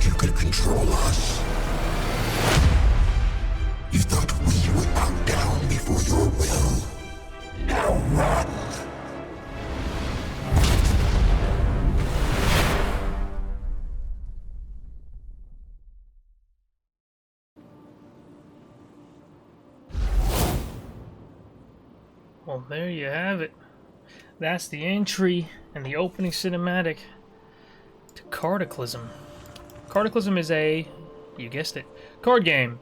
you could control us? You thought we would bow down before your will? Now run! Well, there you have it. That's the entry and the opening cinematic to Cardaclysm. Cardaclysm is a, you guessed it, card game.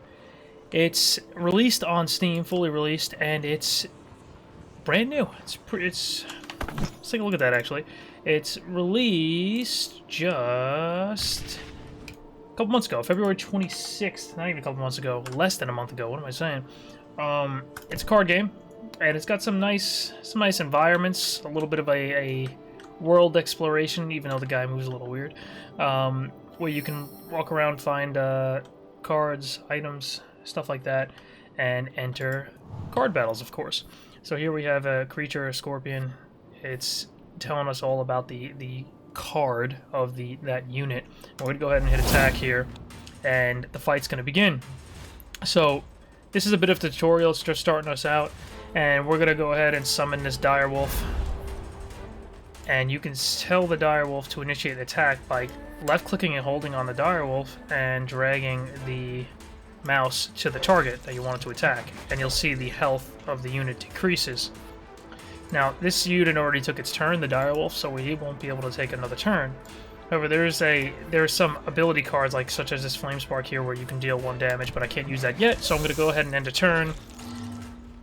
It's released on Steam, fully released, and it's brand new. Let's take a look at that, actually. It's released just a couple months ago, February 26th, not even a couple months ago, less than a month ago, what am I saying? It's a card game. And it's got some nice environments, a little bit of a world exploration, even though the guy moves a little weird, where you can walk around, find cards, items, stuff like that, and enter card battles, of course. So here we have a creature, a scorpion. It's telling us all about the card of that unit. We're going to go ahead and hit attack here, and the fight's going to begin. So this is a bit of a tutorial. It's just starting us out. And we're going to go ahead and summon this direwolf. And you can tell the direwolf to initiate the attack by left-clicking and holding on the direwolf and dragging the mouse to the target that you want it to attack. And you'll see the health of the unit decreases. Now, this unit already took its turn, the direwolf, so he won't be able to take another turn. However, there's some ability cards, like such as this Flame Spark here, where you can deal 1 damage, but I can't use that yet, so I'm going to go ahead and end a turn.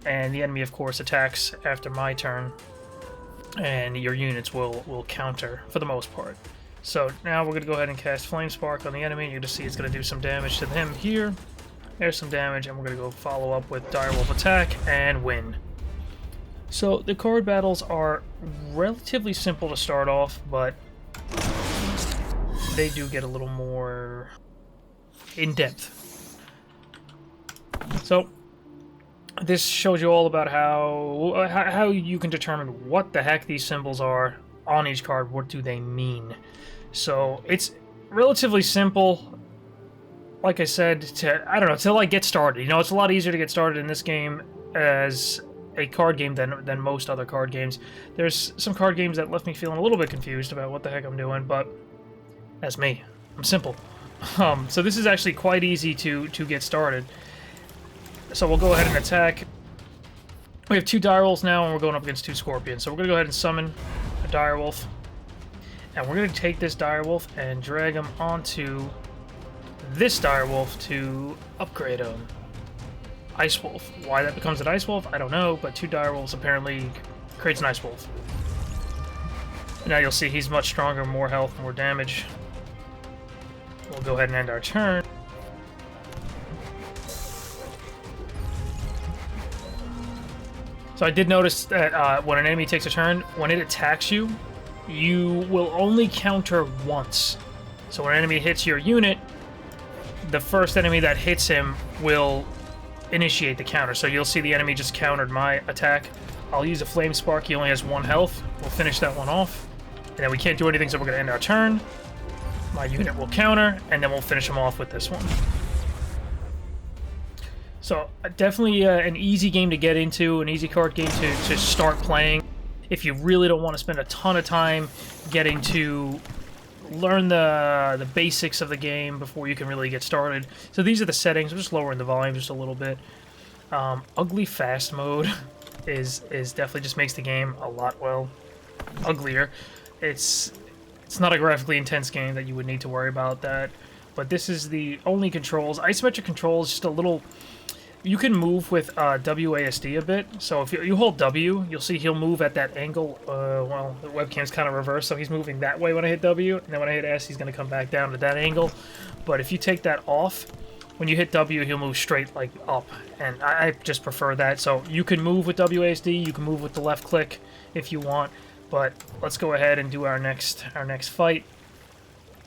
And the enemy, of course, attacks after my turn, and your units will counter for the most part. So now we're going to go ahead and cast Flame Spark on the enemy. You just see it's going to do some damage to him here. There's some damage, and we're going to go follow up with Direwolf attack and win. So the card battles are relatively simple to start off, but they do get a little more in-depth. So this shows you all about how you can determine what the heck these symbols are on each card. What do they mean? So it's relatively simple. Like I said, to like get started. You know, it's a lot easier to get started in this game as a card game than most other card games. There's some card games that left me feeling a little bit confused about what the heck I'm doing, but that's me. I'm simple. So this is actually quite easy to get started. So we'll go ahead and attack. We have 2 direwolves now, and we're going up against 2 scorpions. So we're going to go ahead and summon a direwolf. And we're going to take this direwolf and drag him onto this direwolf to upgrade him. Ice Wolf. Why that becomes an Ice Wolf, I don't know, but 2 direwolves apparently creates an Ice Wolf. Now you'll see he's much stronger, more health, more damage. We'll go ahead and end our turn. So I did notice that when an enemy takes a turn, when it attacks you, you will only counter once. So when an enemy hits your unit, the first enemy that hits him will initiate the counter. So you'll see the enemy just countered my attack. I'll use a Flame Spark. He only has 1 health. We'll finish that one off. And then we can't do anything, so we're going to end our turn. My unit will counter, and then we'll finish him off with this one. So definitely an easy game to get into, an easy card game to start playing. If you really don't want to spend a ton of time getting to learn the basics of the game before you can really get started. So these are the settings. I'm just lowering the volume just a little bit. Ugly fast mode is definitely just makes the game a lot, well, uglier. It's not a graphically intense game that you would need to worry about that. But this is the only controls. Isometric controls, just a little. You can move with WASD a bit, so if you hold W, you'll see he'll move at that angle. Well, the webcam's kind of reversed, so he's moving that way when I hit W, and then when I hit S, he's going to come back down to that angle. But if you take that off, when you hit W, he'll move straight, like, up, and I just prefer that. So you can move with WASD, you can move with the left click if you want, but let's go ahead and do our next fight.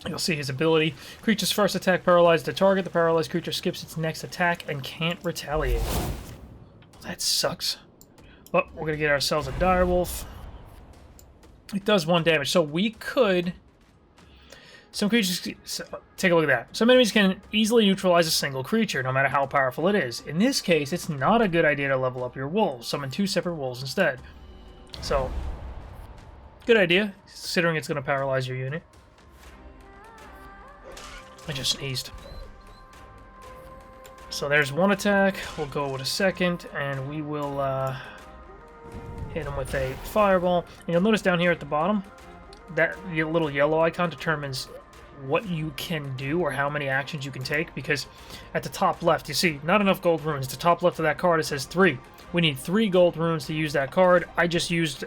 You'll see his ability. Creature's first attack paralyzes the target. The paralyzed creature skips its next attack and can't retaliate. That sucks. But we're going to get ourselves a direwolf. It does 1 damage. So we could Some creatures... So, take a look at that. Some enemies can easily neutralize a single creature, no matter how powerful it is. In this case, it's not a good idea to level up your wolves. Summon 2 separate wolves instead. So, good idea, considering it's going to paralyze your unit. I just sneezed. So there's one attack. We'll go with a second, and we will hit him with a fireball. And you'll notice down here at the bottom, that little yellow icon determines what you can do or how many actions you can take, because at the top left, you see, not enough gold runes. The top left of that card, it says 3. We need 3 gold runes to use that card. I just used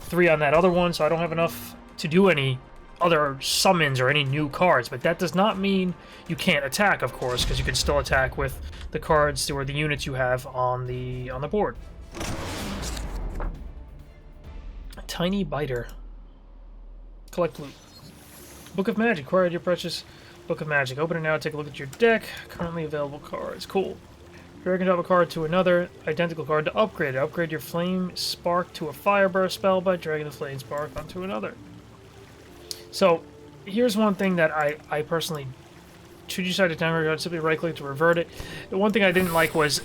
3 on that other one, so I don't have enough to do any other summons or any new cards. But that does not mean you can't attack, of course, because you can still attack with the cards or the units you have on the board. A tiny biter. Collect loot. Book of Magic. Acquire your precious Book of Magic. Open it now. Take a look at your deck. Currently available cards. Cool. Drag and drop a card to another identical card to upgrade it. Upgrade your Flame Spark to a Fire Burst spell by dragging the Flame Spark onto another. So, here's one thing that I personally, should you decide to downgrade, I'd simply right-click to revert it. The one thing I didn't like was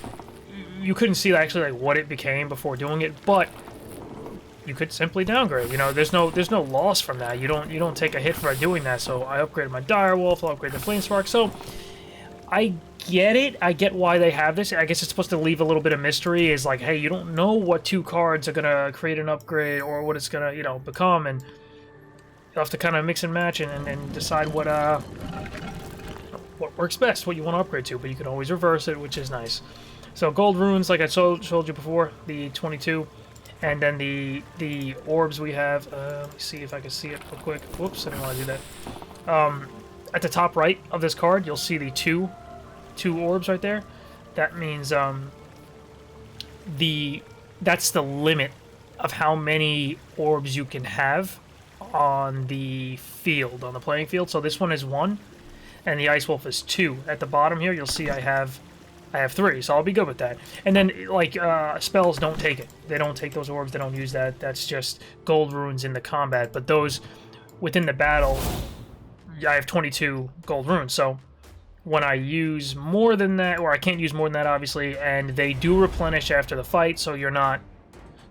you couldn't see actually like what it became before doing it, but you could simply downgrade. You know, there's no loss from that. You don't take a hit for doing that. So I upgraded my Direwolf, I'll upgrade the Flame Spark. So I get it. I get why they have this. I guess it's supposed to leave a little bit of mystery. Is like, hey, you don't know what 2 cards are gonna create an upgrade or what it's gonna, you know, become, and you'll have to kind of mix and match and decide what works best, what you want to upgrade to. But you can always reverse it, which is nice. So gold runes, like I showed you before, the 22. And then the orbs we have, let me see if I can see it real quick. Whoops, I didn't want to do that. At the top right of this card, you'll see the two orbs right there. That means that's the limit of how many orbs you can have on the field, on the playing field. So this one is 1, and the Ice Wolf is 2. At the bottom here, you'll see I have 3, so I'll be good with that. And then, like, spells don't take it. They don't take those orbs, they don't use that. That's just gold runes in the combat. But those, within the battle, I have 22 gold runes. So when I use more than that, or I can't use more than that, obviously, and they do replenish after the fight, so you don't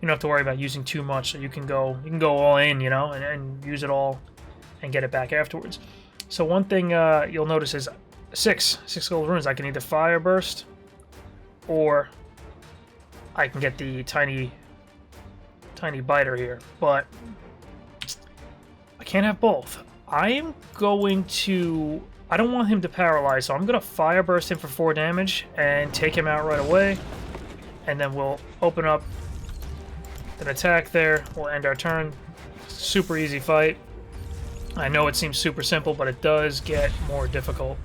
have to worry about using too much. So you can go all in, you know, and use it all and get it back afterwards. So one thing you'll notice is 6 gold runes. I can either Fire Burst, or I can get the tiny biter here, but I can't have both. I don't want him to paralyze, so I'm gonna Fire Burst him for 4 damage and take him out right away, and then we'll open up an attack there. We'll end our turn. Super easy fight. I know it seems super simple, but it does get more difficult.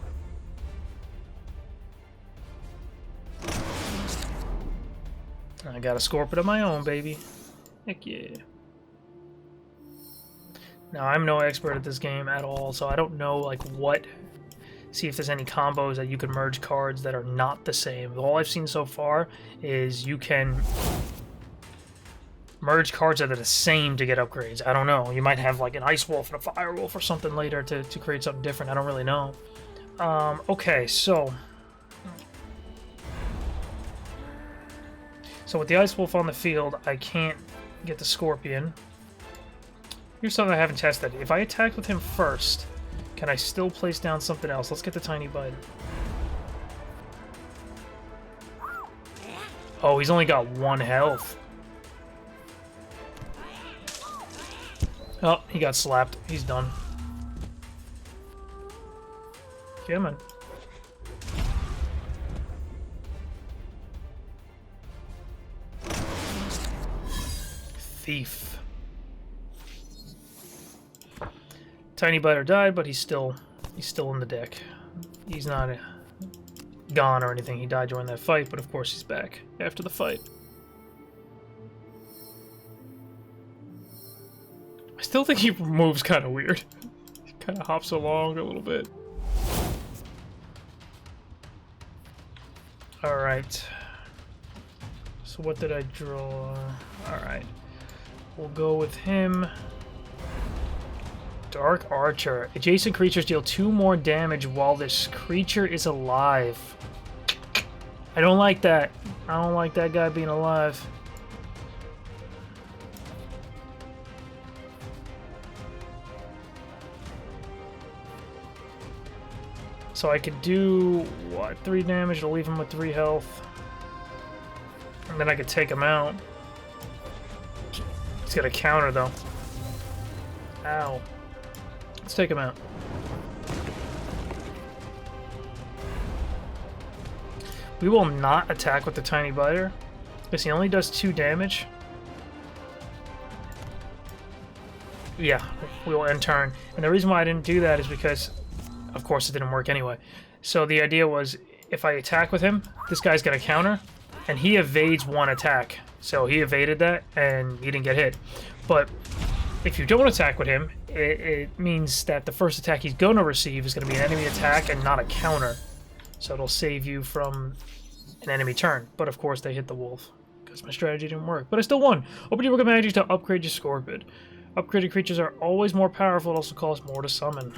I got a Scorpion of my own, baby. Heck yeah. Now, I'm no expert at this game at all, so I don't know, like, see if there's any combos that you can merge cards that are not the same. All I've seen so far is you can merge cards that are the same to get upgrades. I don't know. You might have, like, an Ice Wolf and a Fire Wolf or something later to create something different. I don't really know. Okay, so with the Ice Wolf on the field, I can't get the Scorpion. Here's something I haven't tested. If I attack with him first, can I still place down something else? Let's get the Tiny Biter. Oh, he's only got 1 health. Oh, he got slapped. He's done. Come on. Thief. Tiny Biter died, but he's still in the deck. He's not gone or anything. He died during that fight, but of course he's back after the fight. I still think he moves kind of weird. He kind of hops along a little bit. Alright. So what did I draw? Alright. We'll go with him. Dark Archer. Adjacent creatures deal 2 more damage while this creature is alive. I don't like that. I don't like that guy being alive. So I could do, what, 3 damage to leave him with 3 health. And then I could take him out. He's got a counter, though. Ow. Let's take him out. We will not attack with the Tiny Biter, because he only does 2 damage. Yeah, we will end turn. And the reason why I didn't do that is because, of course, it didn't work anyway. So the idea was, if I attack with him, this guy's got a counter, and he evades 1 attack. So he evaded that, and he didn't get hit. But if you don't attack with him, it means that the first attack he's going to receive is going to be an enemy attack and not a counter. So it'll save you from an enemy turn. But of course, they hit the wolf, because my strategy didn't work. But I still won. Open your book of magic to upgrade your Scorpid. Upgraded creatures are always more powerful. It also costs more to summon.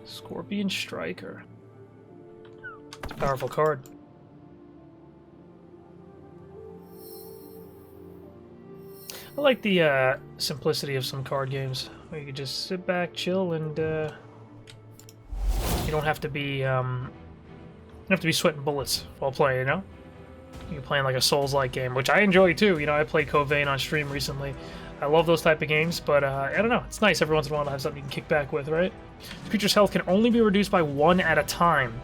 Scorpion Striker. It's a powerful card. I like the simplicity of some card games, where you can just sit back, chill, and you don't have to be sweating bullets while playing. You know, you're playing like a Souls-like game, which I enjoy too. You know, I played Code Vein on stream recently. I love those type of games, but I don't know. It's nice every once in a while to have something you can kick back with, right? The creature's health can only be reduced by 1 at a time,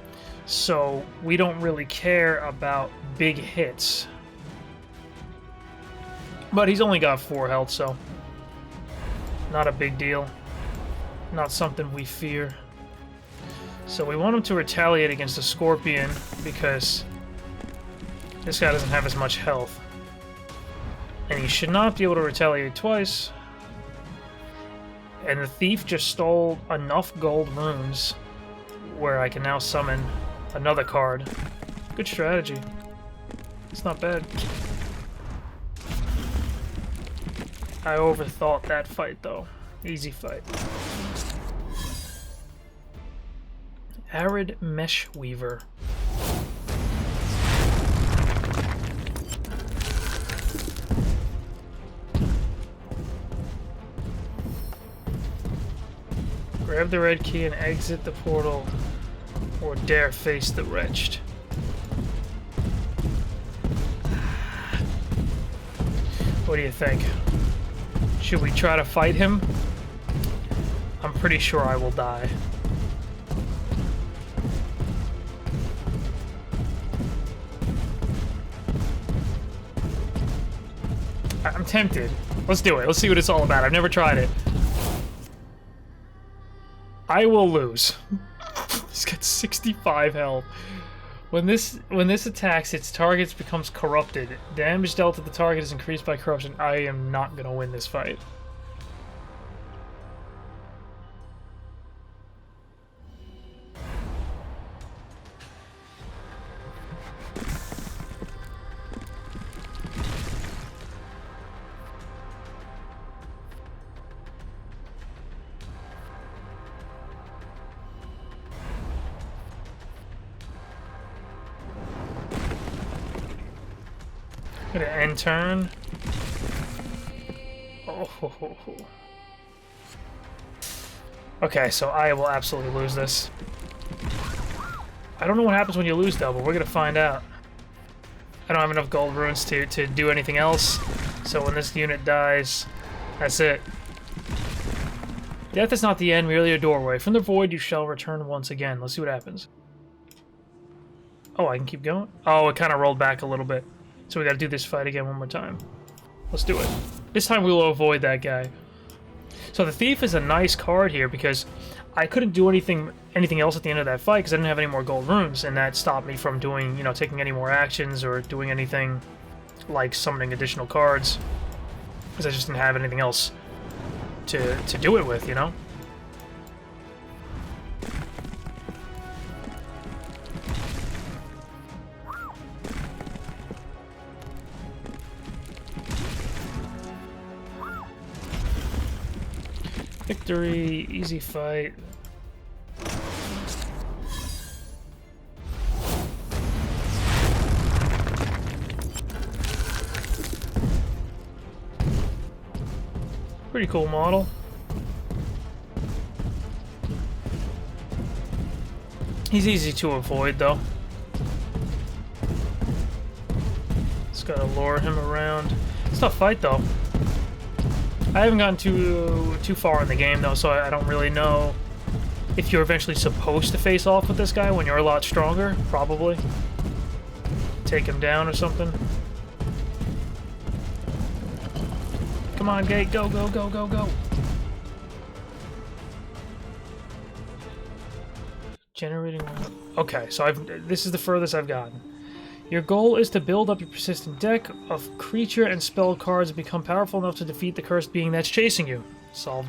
so we don't really care about big hits. But he's only got 4 health, so not a big deal. Not something we fear. So we want him to retaliate against the Scorpion because this guy doesn't have as much health. And he should not be able to retaliate twice. And the Thief just stole enough gold runes where I can now summon another card. Good strategy. It's not bad. I overthought that fight, though. Easy fight. Arid Mesh Weaver. Grab the red key and exit the portal, or dare face the wretched. What do you think? Should we try to fight him? I'm pretty sure I will die. I'm tempted. Let's do it. Let's see what it's all about. I've never tried it. I will lose. He's got 65 health. When this attacks, its target becomes corrupted. Damage dealt to the target is increased by corruption. I am not gonna win this fight. Gonna end turn. Oh. Okay, so I will absolutely lose this. I don't know what happens when you lose, though, but we're gonna find out. I don't have enough gold runes to do anything else, so when this unit dies, that's it. Death is not the end, merely a doorway. From the void, you shall return once again. Let's see what happens. Oh, I can keep going? Oh, it kind of rolled back a little bit. So we gotta do this fight again one more time. Let's do it. This time we will avoid that guy. So the Thief is a nice card here because I couldn't do anything else at the end of that fight because I didn't have any more gold runes, and that stopped me from doing, taking any more actions or doing anything like summoning additional cards because I just didn't have anything else to do it with, victory, easy fight. Pretty cool model. He's easy to avoid though. Just gotta lure him around. It's a tough fight though. I haven't gotten too far in the game though, so I don't really know if you're eventually supposed to face off with this guy when you're a lot stronger. Probably. Take him down or something. Come on, Gate, go, go, go, go, go. Generating... Okay, so this is the furthest I've gotten. Your goal is to build up your persistent deck of creature and spell cards and become powerful enough to defeat the cursed being that's chasing you. Solved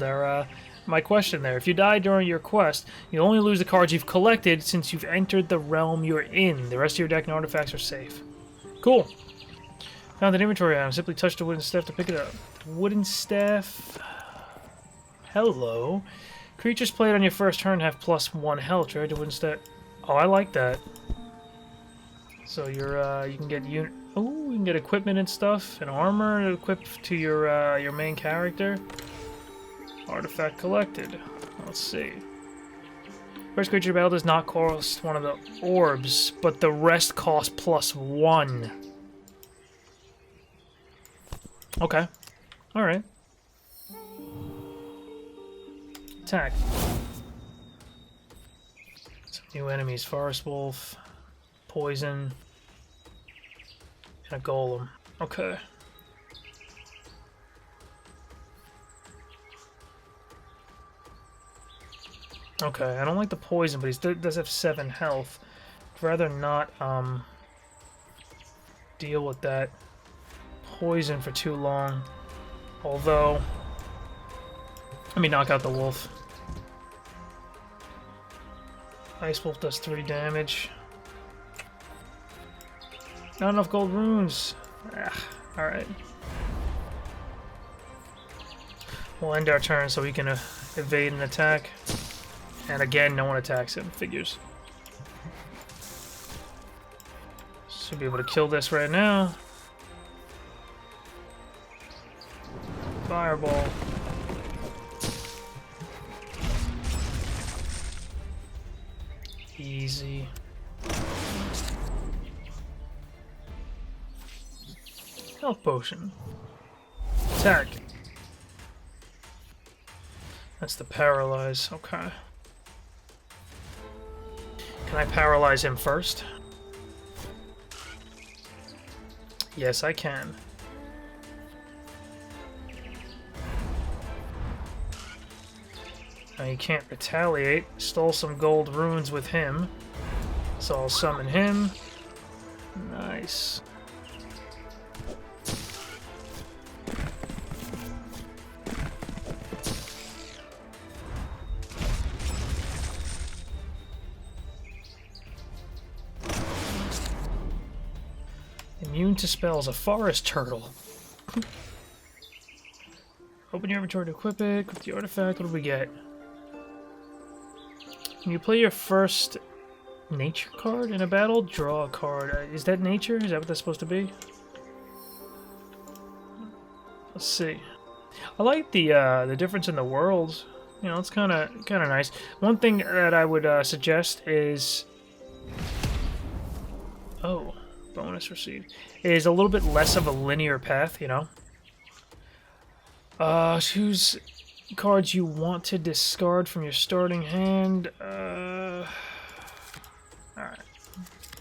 my question there. If you die during your quest, you only lose the cards you've collected since you've entered the realm you're in. The rest of your deck and artifacts are safe. Cool. Found an inventory item. Simply touch the wooden staff to pick it up. Wooden staff. Hello. Creatures played on your first turn have +1 health. Try to wooden staff. Oh, I like that. So you can get you can get equipment and stuff and armor equipped to your main character. Artifact collected. Let's see. First creature battle does not cost one of the orbs, but the rest cost +1. Okay. Alright. Attack. Some new enemies. Forest Wolf, Poison, and a Golem. Okay. Okay, I don't like the Poison, but he does have 7 health. I'd rather not deal with that poison for too long. Although, let me knock out the wolf. Ice Wolf does 3 damage. Not enough gold runes. Alright. We'll end our turn so we can evade an attack. And again, no one attacks him. Figures. Should be able to kill this right now. Fireball. Easy. Health potion. Attack. That's the paralyze. Okay. Can I paralyze him first? Yes, I can. Now you can't retaliate. Stole some gold runes with him. So I'll summon him. Nice. Immune to spells, a forest turtle. Open your inventory to equip it. Equip the artifact. What do we get? When you play your first nature card in a battle, draw a card. Is that nature? Is that what that's supposed to be? Let's see. I like the difference in the worlds. You know, it's kind of nice. One thing that I would suggest is, bonus received, is a little bit less of a linear path. You know. Choose cards you want to discard from your starting hand. Alright.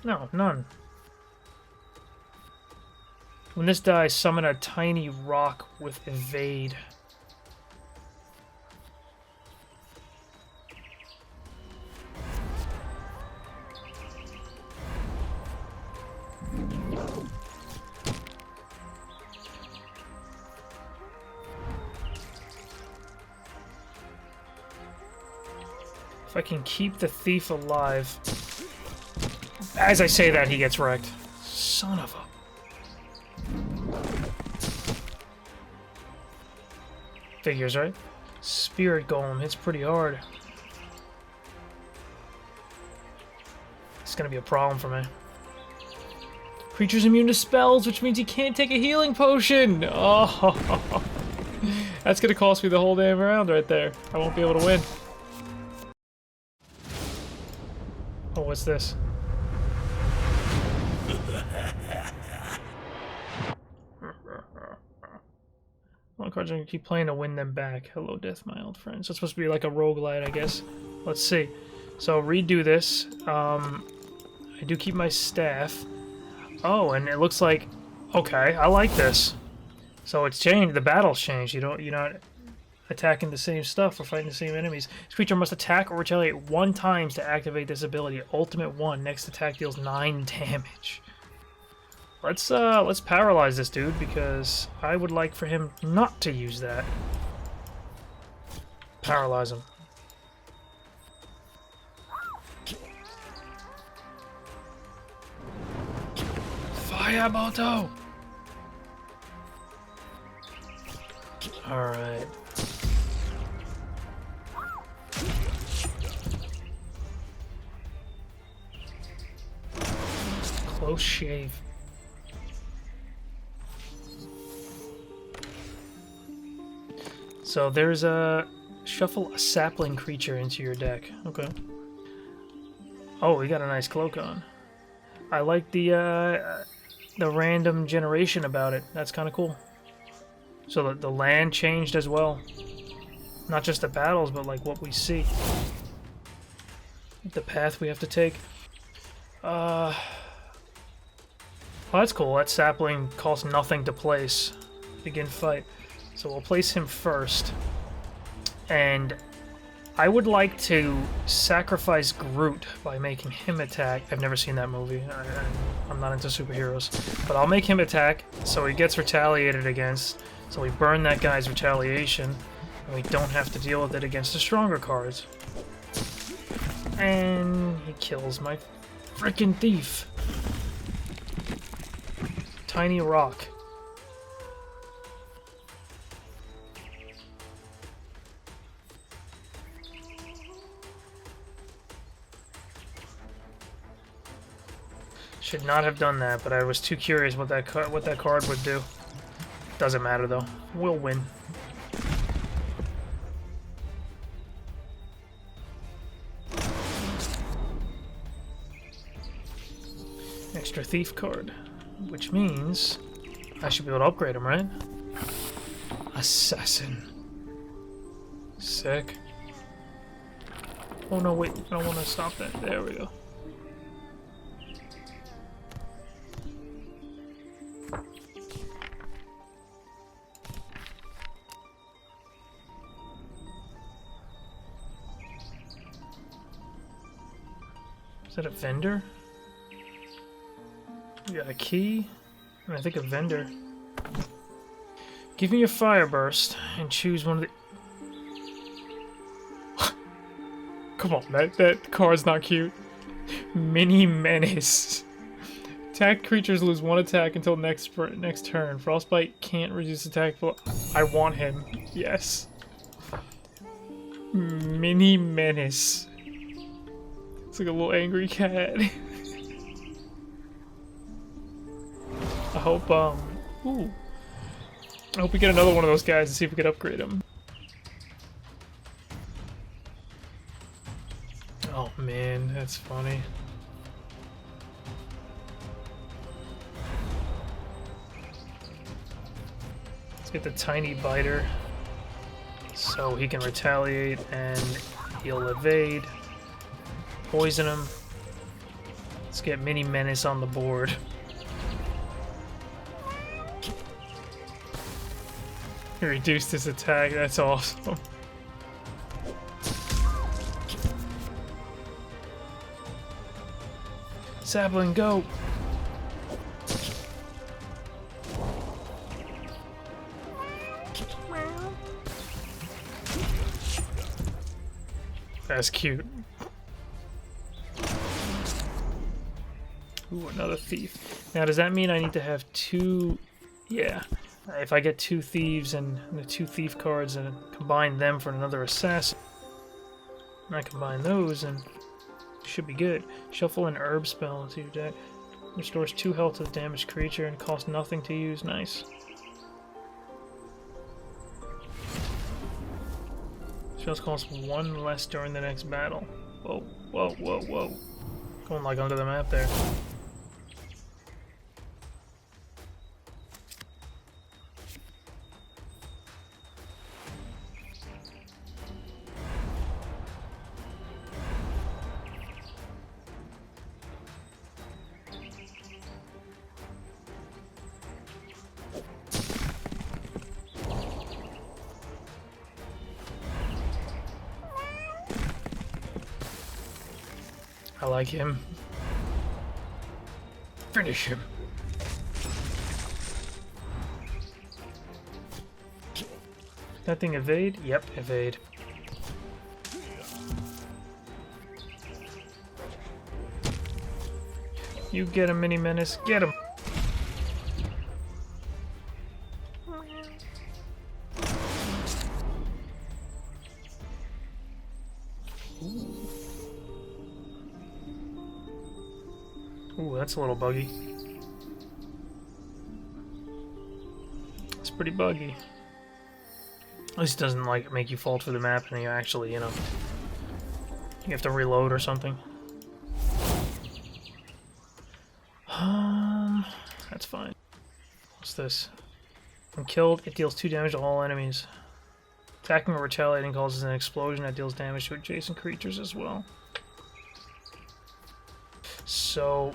No, none. When this dies, summon a tiny rock with evade. If I can keep the thief alive. As I say that, he gets wrecked. Son of a... Figures, right? Spirit Golem hits pretty hard. It's gonna be a problem for me. Creature's immune to spells, which means he can't take a healing potion! Oh, that's gonna cost me the whole damn round right there. I won't be able to win. Oh, what's this? One card's gonna keep playing to win them back. Hello, death, my old friend. So it's supposed to be like a roguelite, I guess. Let's see. So redo this. I do keep my staff. Oh, and it looks like, okay, I like this. So it's changed. The battle's changed. You're not attacking the same stuff or fighting the same enemies. This creature must attack or retaliate 1 time to activate this ability. Ultimate 1. Next attack deals 9 damage. Let's paralyze this dude because I would like for him not to use that. Paralyze him. Fire Moto! Alright. Close shave. So there's a shuffle a sapling creature into your deck. Okay. Oh, we got a nice cloak on. I like the random generation about it. That's kind of cool. So the land changed as well. Not just the battles, but like what we see. The path we have to take. Oh, that's cool. That sapling costs nothing to place. Begin fight. So we'll place him first. And I would like to sacrifice Groot by making him attack. I've never seen that movie. I'm not into superheroes. But I'll make him attack so he gets retaliated against. So we burn that guy's retaliation. And we don't have to deal with it against the stronger cards. And he kills my frickin' thief. Tiny rock. Should not have done that, but I was too curious what that card would do. Doesn't matter though. We'll win. Extra thief card, which means I should be able to upgrade him, right? Assassin. Sick. Oh no, wait, I don't want to stop that. There we go. Is that a vendor? We got a key, and I think a vendor. Give me a fire burst and choose one of the. Come on, that card's not cute. Mini Menace. Attacked creatures lose 1 attack until next turn. Frostbite can't reduce attack. I want him. Yes. Mini Menace. It's like a little angry cat. I hope, ooh. I hope we get another one of those guys and see if we can upgrade him. Oh man, that's funny. Let's get the tiny biter so he can retaliate and he'll evade. Poison him. Let's get Mini Menace on the board. He reduced his attack, that's awesome. Sapling, go! That's cute. Ooh, another thief. Now, does that mean I need to have 2? Yeah. If I get 2 thieves and the 2 thief cards and combine them for another assassin, and I combine those and should be good. Shuffle an herb spell into your deck. Restores 2 health to the damaged creature and costs nothing to use. Nice. Spells cost 1 less during the next battle. Whoa, whoa, whoa, whoa. Going like under the map there. I like him. Finish him. That thing evade? Yep, evade. You get him, Mini Menace. Get him. Ooh, that's a little buggy. It's pretty buggy. At least it doesn't like make you fall through the map and you actually, you know, you have to reload or something. That's fine. What's this? When killed, it deals 2 damage to all enemies. Attacking or retaliating causes an explosion that deals damage to adjacent creatures as well. So,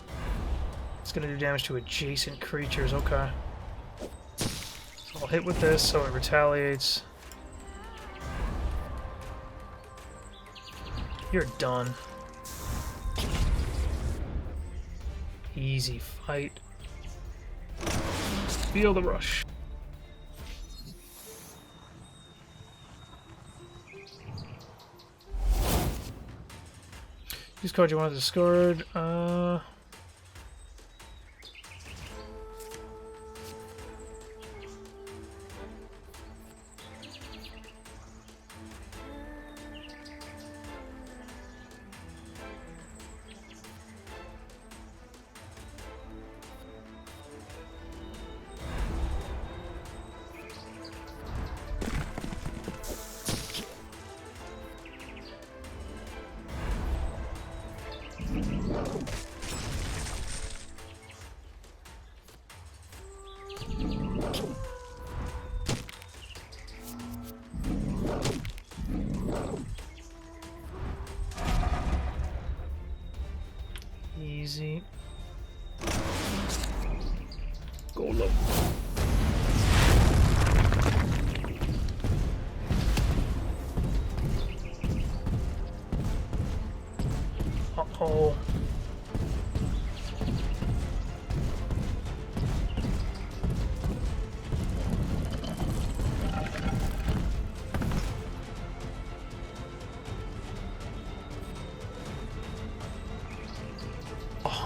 it's gonna do damage to adjacent creatures, okay. So I'll hit with this so it retaliates. You're done. Easy fight. Feel the rush. Use card you want to discard.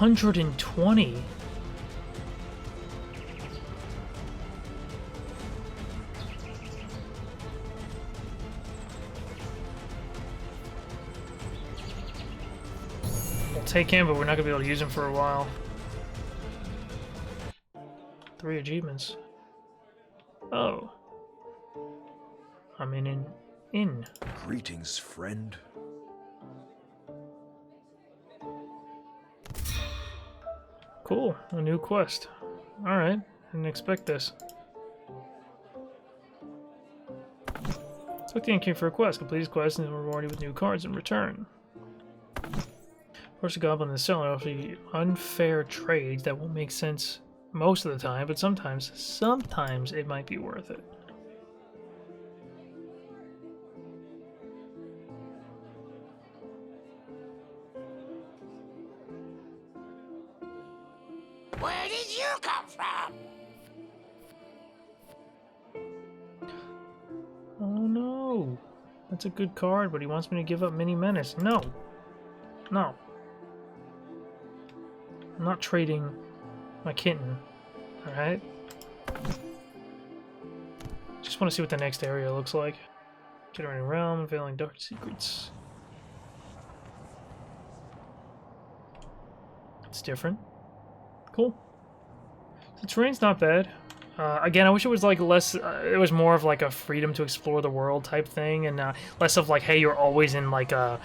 120. We'll take him, but we're not gonna be able to use him for a while. 3 achievements. Oh. I'm in an inn. Greetings, friend. Cool, a new quest. Alright, didn't expect this. Select the inn queue for a quest. Complete this quest and reward you with new cards in return. Force a goblin in the cellar offer you unfair trades that won't make sense most of the time, but sometimes it might be worth it. Where did you come from? Oh no. That's a good card, but he wants me to give up Mini Menace. No. No. I'm not trading my kitten. Alright? Just want to see what the next area looks like. Generating realm, unveiling dark secrets. It's different. Cool. The terrain's not bad. Again, I wish it was like less. It was more of like a freedom to explore the world type thing, and less of like, hey, you're always in like a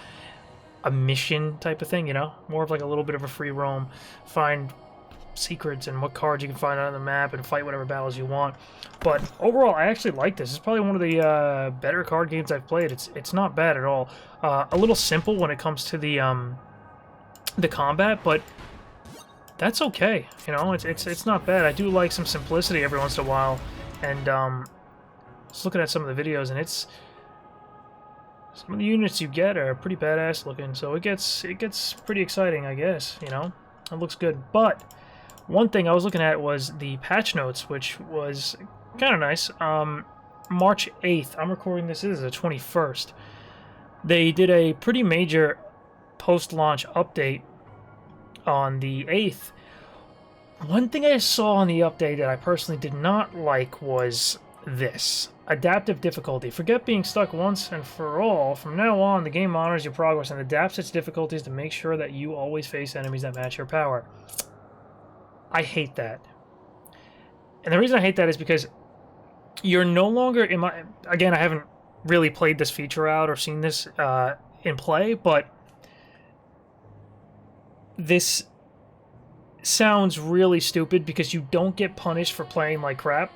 mission type of thing. You know, more of like a little bit of a free roam, find secrets and what cards you can find on the map, and fight whatever battles you want. But overall, I actually like this. It's probably one of the better card games I've played. It's not bad at all. A little simple when it comes to the combat, but that's okay. You know, it's not bad. I do like some simplicity every once in a while, and just looking at some of the videos, and it's some of the units you get are pretty badass looking. So it gets pretty exciting, I guess. You know, it looks good. But one thing I was looking at was the patch notes, which was kind of nice. March 8th. I'm recording this. This is the 21st. They did a pretty major post-launch update on the 8th. One thing I saw on the update that I personally did not like was this. Adaptive difficulty. Forget being stuck once and for all. From now on, the game honors your progress and adapts its difficulties to make sure that you always face enemies that match your power. I hate that. And the reason I hate that is because you're no longer in my... Again, I haven't really played this feature out or seen this in play, but this sounds really stupid because you don't get punished for playing like crap.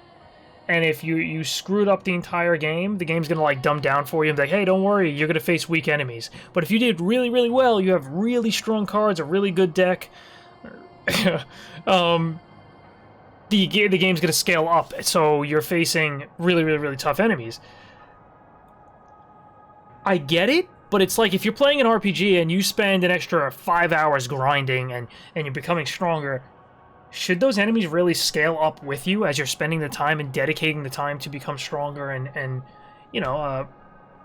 And if you screwed up the entire game, the game's gonna like dumb down for you and be like, hey, don't worry, you're gonna face weak enemies. But if you did really, really well, you have really strong cards, a really good deck, the game's gonna scale up, so you're facing really, really, really tough enemies. I get it, but it's like if you're playing an RPG and you spend an extra 5 hours grinding and you're becoming stronger, should those enemies really scale up with you as you're spending the time and dedicating the time to become stronger and you know,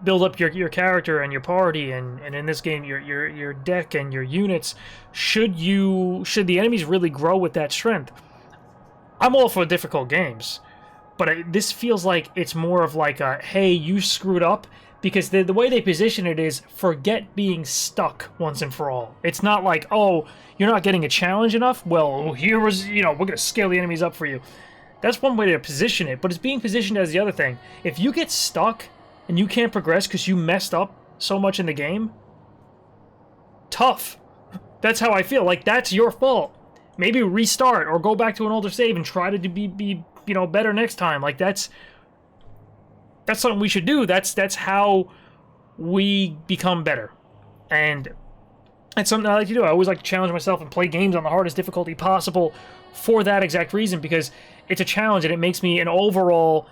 build up your character and your party and in this game your deck and your units? Should the enemies really grow with that strength? I'm all for difficult games, but this feels like it's more of like a, hey, you screwed up, because the way they position it is forget being stuck once and for all. It's not like, oh, you're not getting a challenge enough? Well, here was, you know, we're going to scale the enemies up for you. That's one way to position it, but it's being positioned as the other thing. If you get stuck and you can't progress because you messed up so much in the game, tough. That's how I feel. Like, that's your fault. Maybe restart or go back to an older save and try to be you know, better next time. Like, that's something we should do. That's how we become better. And it's something I like to do. I always like to challenge myself and play games on the hardest difficulty possible for that exact reason, because it's a challenge and it makes me an overall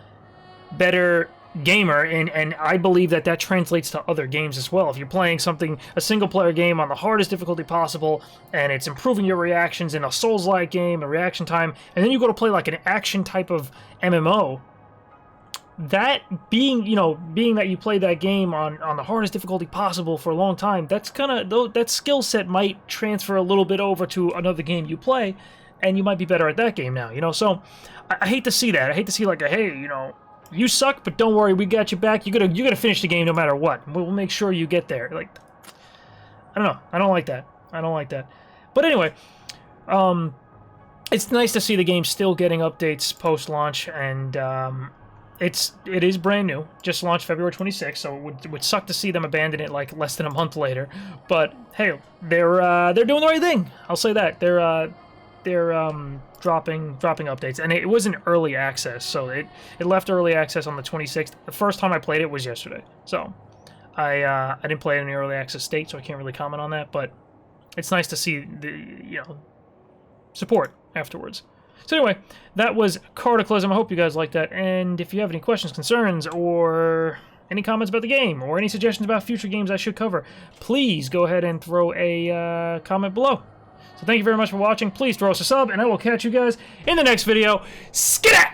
better gamer, and I believe that translates to other games as well. If you're playing a single-player game on the hardest difficulty possible, and it's improving your reactions in a Souls-like game, a reaction time, and then you go to play like an action type of MMO, that being that you play that game on the hardest difficulty possible for a long time, that's kind of, that skill set might transfer a little bit over to another game you play, and you might be better at that game now, you know? So I hate to see that. I hate to see like a, hey, you know, you suck, but don't worry, we got you back. You're gonna finish the game no matter what. We'll make sure you get there. Like, I don't know. I don't like that. I don't like that. But anyway, it's nice to see the game still getting updates post-launch, and it is brand new. Just launched February 26th, so it would suck to see them abandon it like less than a month later. But hey, they're doing the right thing. I'll say that. They're dropping updates, and it was in early access, so it left early access on the 26th. The first time I played it was yesterday, so I didn't play it in the early access state, so I can't really comment on that. But it's nice to see the support afterwards. So anyway, that was Cardaclysm. I hope you guys liked that, and if you have any questions, concerns, or any comments about the game, or any suggestions about future games I should cover, please go ahead and throw a comment below. So thank you very much for watching. Please throw us a sub, and I will catch you guys in the next video. Skedat!